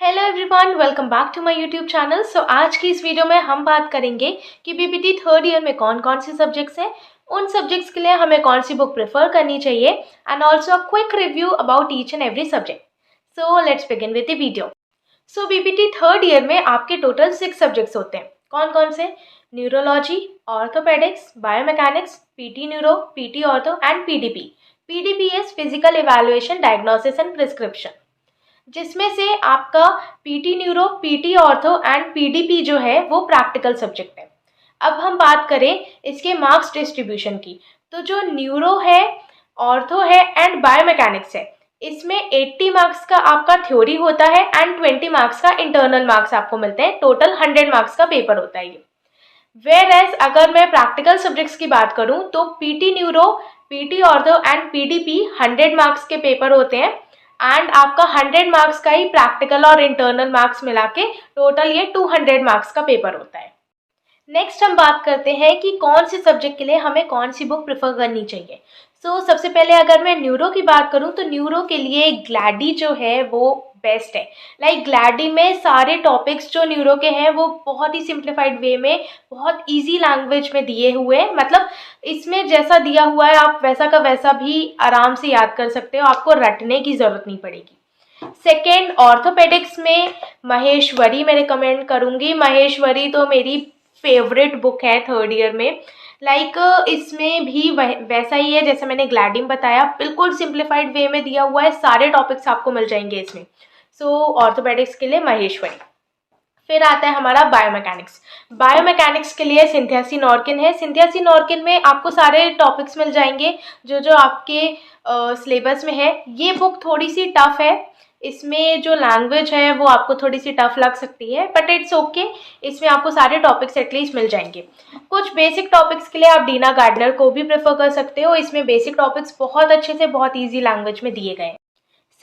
Hello everyone, welcome back to my YouTube channel. आज की इस वीडियो में हम बात करेंगे कि बीपीटी थर्ड ईयर में कौन कौन से सब्जेक्ट्स हैं, उन सब्जेक्ट्स के लिए हमें कौन सी बुक प्रेफर करनी चाहिए and also a quick review about each and every subject. So let's begin with the video. BPT third year में आपके टोटल 6 सब्जेक्ट्स होते हैं। कौन कौन से? Neurology, orthopaedics, biomechanics, PT neuro, PT ortho and PDP. PDP is physical evaluation, diagnosis and prescription, जिसमें से आपका PT neuro, PT ortho and PDP जो है वो प्रैक्टिकल सब्जेक्ट है। अब हम बात करें इसके मार्क्स डिस्ट्रीब्यूशन की, तो जो न्यूरो है, ऑर्थो है एंड बायोमैकेनिक्स है, इसमें 80 मार्क्स का आपका थ्योरी होता है एंड 20 मार्क्स का इंटरनल मार्क्स आपको मिलते हैं। टोटल 100 मार्क्स का पेपर होता है ये। वेयर एज अगर मैं प्रैक्टिकल सब्जेक्ट्स की बात करूं तो PT neuro, PT ortho and PDP 100 marks के पेपर होते हैं एंड आपका 100 मार्क्स का ही प्रैक्टिकल और इंटरनल मार्क्स मिला के टोटल ये 200 मार्क्स का पेपर होता है। नेक्स्ट हम बात करते हैं कि कौन से सब्जेक्ट के लिए हमें कौन सी बुक प्रेफर करनी चाहिए। सबसे पहले अगर मैं न्यूरो की बात करूं तो न्यूरो के लिए ग्लैडी जो है वो बेस्ट है। ग्लैडी में सारे टॉपिक्स जो न्यूरो के हैं वो बहुत ही सिंप्लीफाइड वे में, बहुत इजी लैंग्वेज में दिए हुए हैं। मतलब इसमें जैसा दिया हुआ है आप वैसा का वैसा भी आराम से याद कर सकते हो, आपको रटने की ज़रूरत नहीं पड़ेगी। सेकेंड, ऑर्थोपेडिक्स में महेश्वरी मैं रिकमेंड करूँगी। महेश्वरी तो मेरी फेवरेट बुक है थर्ड ईयर में। इसमें भी वैसा ही है जैसे मैंने ग्लैडिम बताया, बिल्कुल सिंप्लीफाइड वे में दिया हुआ है, सारे टॉपिक्स आपको मिल जाएंगे इसमें। ऑर्थोपेडिक्स के लिए महेश्वरी। फिर आता है हमारा बायोमैकेनिक्स। बायोमैकेनिक्स के लिए सिंथिया सी नॉर्किन है। सिंथिया सी नॉर्किन में आपको सारे टॉपिक्स मिल जाएंगे जो जो आपके सिलेबस में है। ये बुक थोड़ी सी टफ है, इसमें जो लैंग्वेज है वो आपको थोड़ी सी टफ लग सकती है, बट इट्स ओके। इसमें आपको सारे टॉपिक्स एटलीस्ट मिल जाएंगे। कुछ बेसिक टॉपिक्स के लिए आप डीना गार्डनर को भी प्रेफर कर सकते हो। इसमें बेसिक टॉपिक्स बहुत अच्छे से, बहुत ईजी लैंग्वेज में दिए गए हैं।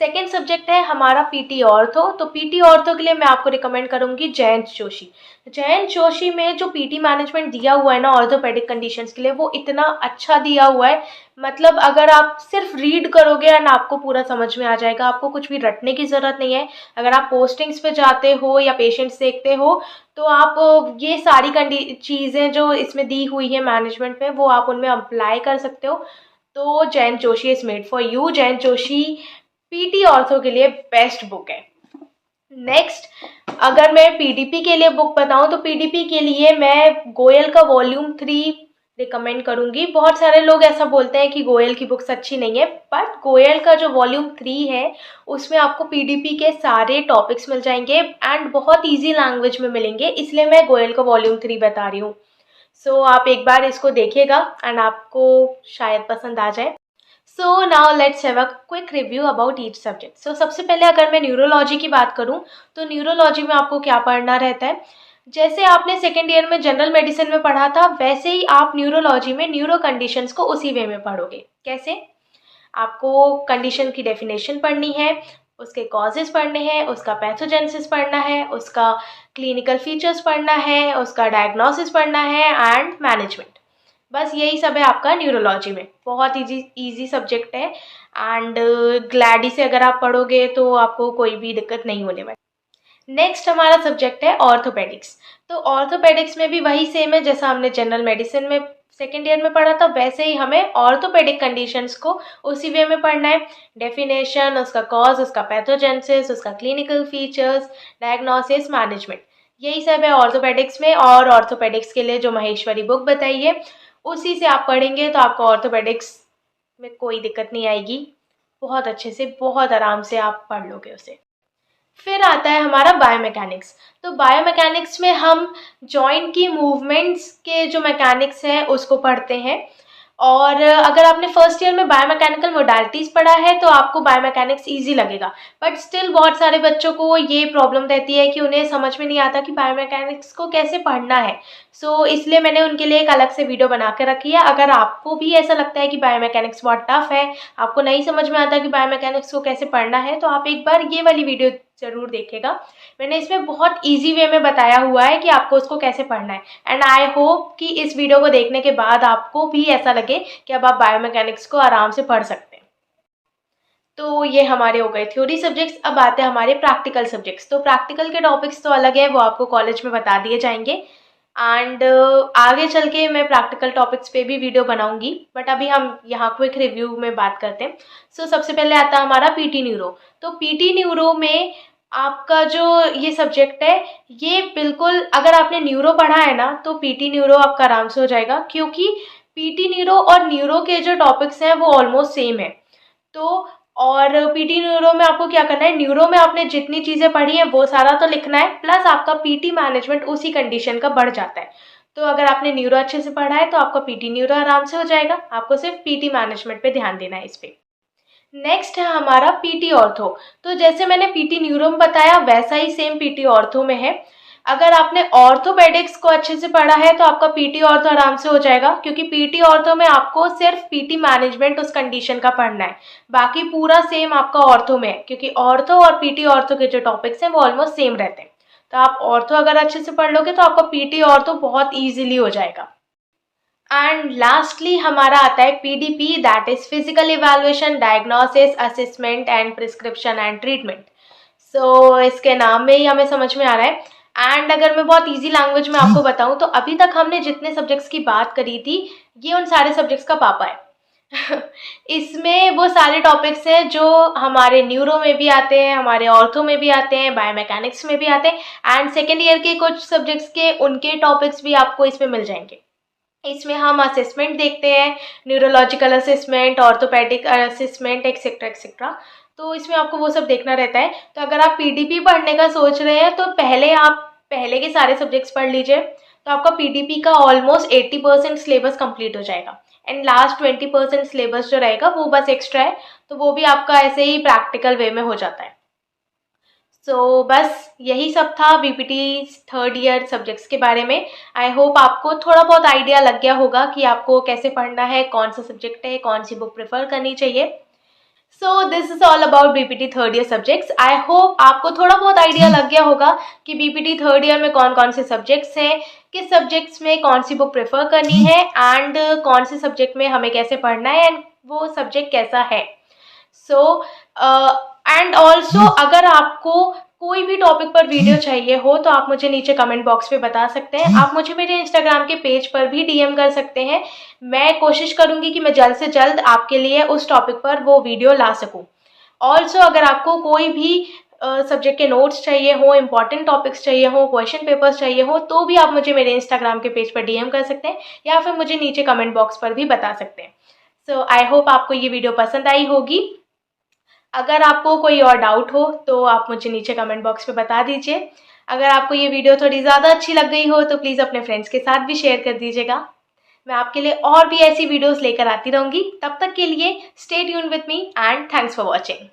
सेकेंड सब्जेक्ट है हमारा पीटी ऑर्थो। तो पीटी ऑर्थो के लिए मैं आपको रिकमेंड करूंगी जयंत जोशी। जयंत जोशी में जो पीटी मैनेजमेंट दिया हुआ है ना ऑर्थोपेडिक कंडीशंस के लिए, वो इतना अच्छा दिया हुआ है। मतलब अगर आप सिर्फ रीड करोगे एंड आपको पूरा समझ में आ जाएगा, आपको कुछ भी रटने की ज़रूरत नहीं है। अगर आप पोस्टिंग्स पे जाते हो या पेशेंट्स देखते हो तो आप ये सारी चीज़ें जो इसमें दी हुई है मैनेजमेंट में, वो आप उनमें अप्लाई कर सकते हो। तो Jayant Joshi is made for you. Jayant Joshi PT ortho के लिए बेस्ट बुक है। नेक्स्ट, अगर मैं पीडीपी के लिए बुक बताऊं तो पीडीपी के लिए मैं गोयल का वॉल्यूम 3 रिकमेंड करूंगी। बहुत सारे लोग ऐसा बोलते हैं कि गोयल की बुक्स अच्छी नहीं है, बट गोयल का जो वॉल्यूम 3 है उसमें आपको पीडीपी के सारे टॉपिक्स मिल जाएंगे एंड बहुत ईजी लैंग्वेज में मिलेंगे, इसलिए मैं गोयल का वॉल्यूम 3 बता रही हूँ। आप एक बार इसको देखिएगा एंड आपको शायद पसंद आ जाए। Now let's have a quick review about each subject. सबसे पहले अगर मैं न्यूरोलॉजी की बात करूं तो न्यूरोलॉजी में आपको क्या पढ़ना रहता है? जैसे आपने सेकेंड ईयर में जनरल मेडिसिन में पढ़ा था, वैसे ही आप न्यूरोलॉजी में न्यूरो कंडीशंस को उसी वे में पढ़ोगे। कैसे? आपको कंडीशन की डेफिनेशन पढ़नी है, उसके कॉजेज पढ़ने हैं, उसका पैथोजेनेसिस पढ़ना है, उसका क्लिनिकल फीचर्स पढ़ना है, उसका डायग्नोसिस पढ़ना है एंड मैनेजमेंट। बस यही सब है आपका न्यूरोलॉजी में। बहुत इजी सब्जेक्ट है एंड ग्लैडी से अगर आप पढ़ोगे तो आपको कोई भी दिक्कत नहीं होने वाली। नेक्स्ट हमारा सब्जेक्ट है ऑर्थोपेडिक्स। तो ऑर्थोपेडिक्स में भी वही सेम है जैसा हमने जनरल मेडिसिन में सेकेंड ईयर में पढ़ा था, वैसे ही हमें ऑर्थोपेडिक कंडीशंस को उसी वे में पढ़ना है। डेफिनेशन, उसका कॉज, उसका पैथोजेनेसिस, उसका क्लिनिकल फीचर्स, डायग्नोसिस, मैनेजमेंट, यही सब है ऑर्थोपेडिक्स में। और ऑर्थोपेडिक्स के लिए जो महेश्वरी बुक बताई है उसी से आप पढ़ेंगे तो आपको ऑर्थोपेडिक्स में कोई दिक्कत नहीं आएगी। बहुत अच्छे से, बहुत आराम से आप पढ़ लोगे उसे। फिर आता है हमारा बायोमैकेनिक्स। तो बायोमैकेनिक्स में हम जॉइंट की मूवमेंट्स के जो मैकेनिक्स हैं उसको पढ़ते हैं। और अगर आपने फर्स्ट ईयर में बायोमैकेनिकल मोडालिटीज़ पढ़ा है तो आपको बायोमैकेनिक्स इजी लगेगा, बट स्टिल बहुत सारे बच्चों को ये प्रॉब्लम रहती है कि उन्हें समझ में नहीं आता कि बायोमैकेनिक्स को कैसे पढ़ना है। इसलिए मैंने उनके लिए एक अलग से वीडियो बना के रखी है। अगर आपको भी ऐसा लगता है कि बायोमैकेनिक्स बहुत टफ है, आपको नहीं समझ में आता कि बायोमैकेनिक्स को कैसे पढ़ना है, तो आप एक बार ये वाली वीडियो ज़रूर देखेगा। मैंने इसमें बहुत ईजी वे में बताया हुआ है कि आपको उसको कैसे पढ़ना है एंड आई होप कि इस वीडियो को देखने के बाद आपको भी ऐसा लगे कि अब आप बायोमैकेनिक्स को आराम से पढ़ सकते हैं। तो ये हमारे हो गए थ्योरी सब्जेक्ट्स। अब आते हैं हमारे प्रैक्टिकल सब्जेक्ट्स। तो प्रैक्टिकल के टॉपिक्स तो अलग है, वो आपको कॉलेज में बता दिए जाएंगे एंड आगे चल के मैं प्रैक्टिकल टॉपिक्स पे भी वीडियो बनाऊंगी, बट अभी हम यहाँ क्विक रिव्यू में बात करते हैं। सो सबसे पहले आता है हमारा पीटी न्यूरो। तो पीटी न्यूरो में आपका जो ये सब्जेक्ट है, ये बिल्कुल अगर आपने न्यूरो पढ़ा है ना तो पीटी न्यूरो आपका आराम से हो जाएगा, क्योंकि पीटी न्यूरो और न्यूरो के जो टॉपिक्स हैं वो ऑलमोस्ट सेम है। तो और पीटी न्यूरो में आपको क्या करना है, न्यूरो में आपने जितनी चीज़ें पढ़ी हैं वो सारा तो लिखना है, प्लस आपका पीटी मैनेजमेंट उसी कंडीशन का बढ़ जाता है। तो अगर आपने न्यूरो अच्छे से पढ़ा है तो आपका पीटी न्यूरो आराम से हो जाएगा, आपको सिर्फ पीटी मैनेजमेंट पे ध्यान देना है इस पे। नेक्स्ट है हमारा पीटी ऑर्थो। तो जैसे मैंने पीटी न्यूरो में बताया वैसा ही सेम पीटी ऑर्थो में है। अगर आपने ऑर्थोपेडिक्स को अच्छे से पढ़ा है तो आपका पीटी ऑर्थो आराम से हो जाएगा, क्योंकि पीटी ऑर्थो में आपको सिर्फ पीटी मैनेजमेंट उस कंडीशन का पढ़ना है, बाकी पूरा सेम आपका ऑर्थो में है, क्योंकि ऑर्थो और पीटी ऑर्थो के जो टॉपिक्स हैं वो ऑलमोस्ट सेम रहते हैं। तो आप ऑर्थो अगर अच्छे से पढ़ लोगे तो आपका पीटी ऑर्थो बहुत ईजिली हो जाएगा। एंड लास्टली हमारा आता है PDP, that is physical evaluation, diagnosis, assessment and prescription and treatment. So इसके नाम में ही हमें समझ में आ रहा है। एंड अगर मैं बहुत इजी लैंग्वेज में आपको बताऊं तो अभी तक हमने जितने सब्जेक्ट्स की बात करी थी ये उन सारे सब्जेक्ट्स का पापा है। इसमें वो सारे टॉपिक्स हैं जो हमारे न्यूरो में भी आते हैं, हमारे ऑर्थो में भी आते हैं, बायोमैकेनिक्स में भी आते हैं, एंड सेकेंड ईयर के कुछ सब्जेक्ट्स के उनके टॉपिक्स भी आपको इसमें मिल जाएंगे। इसमें हम असेसमेंट देखते हैं, neurological assessment, orthopaedic assessment, etcetera etcetera. तो इसमें आपको वो सब देखना रहता है। तो अगर आप पीडीपी पढ़ने का सोच रहे हैं तो पहले आप पहले के सारे सब्जेक्ट्स पढ़ लीजिए, तो आपका पीडीपी का ऑलमोस्ट 80% सिलेबस कंप्लीट हो जाएगा। एंड लास्ट 20% सिलेबस जो रहेगा वो बस एक्स्ट्रा है, तो वो भी आपका ऐसे ही प्रैक्टिकल वे में हो जाता है। बस यही सब था बीपीटी थर्ड ईयर सब्जेक्ट्स के बारे में। आई होप आपको थोड़ा बहुत आइडिया लग गया होगा कि आपको कैसे पढ़ना है, कौन सा सब्जेक्ट है, कौन सी बुक प्रेफर करनी चाहिए। This is all about BPT third year subjects. I hope आपको थोड़ा बहुत आइडिया लग गया होगा कि बीपीटी थर्ड ईयर में कौन कौन से सब्जेक्ट्स हैं, किस सब्जेक्ट्स में कौन सी बुक प्रेफर करनी है, एंड कौन से सब्जेक्ट में हमें कैसे पढ़ना है, एंड वो सब्जेक्ट कैसा है। एंड ऑल्सो अगर आपको कोई भी टॉपिक पर वीडियो चाहिए हो तो आप मुझे नीचे कमेंट बॉक्स पे बता सकते हैं। आप मुझे मेरे इंस्टाग्राम के पेज पर भी डीएम कर सकते हैं। मैं कोशिश करूंगी कि मैं जल्द से जल्द आपके लिए उस टॉपिक पर वो वीडियो ला सकूं। ऑल्सो अगर आपको कोई भी सब्जेक्ट के नोट्स चाहिए हो, इंपॉर्टेंट टॉपिक्स चाहिए हो, क्वेश्चन पेपर्स चाहिए हो, तो भी आप मुझे मेरे इंस्टाग्राम के पेज पर डीएम कर सकते हैं, या फिर मुझे नीचे कमेंट बॉक्स पर भी बता सकते हैं। आई होप आपको ये वीडियो पसंद आई होगी। अगर आपको कोई और डाउट हो तो आप मुझे नीचे कमेंट बॉक्स पे बता दीजिए। अगर आपको ये वीडियो थोड़ी ज़्यादा अच्छी लग गई हो तो प्लीज़ अपने फ्रेंड्स के साथ भी शेयर कर दीजिएगा। मैं आपके लिए और भी ऐसी वीडियोस लेकर आती रहूँगी। तब तक के लिए stay tuned with me and thanks for watching.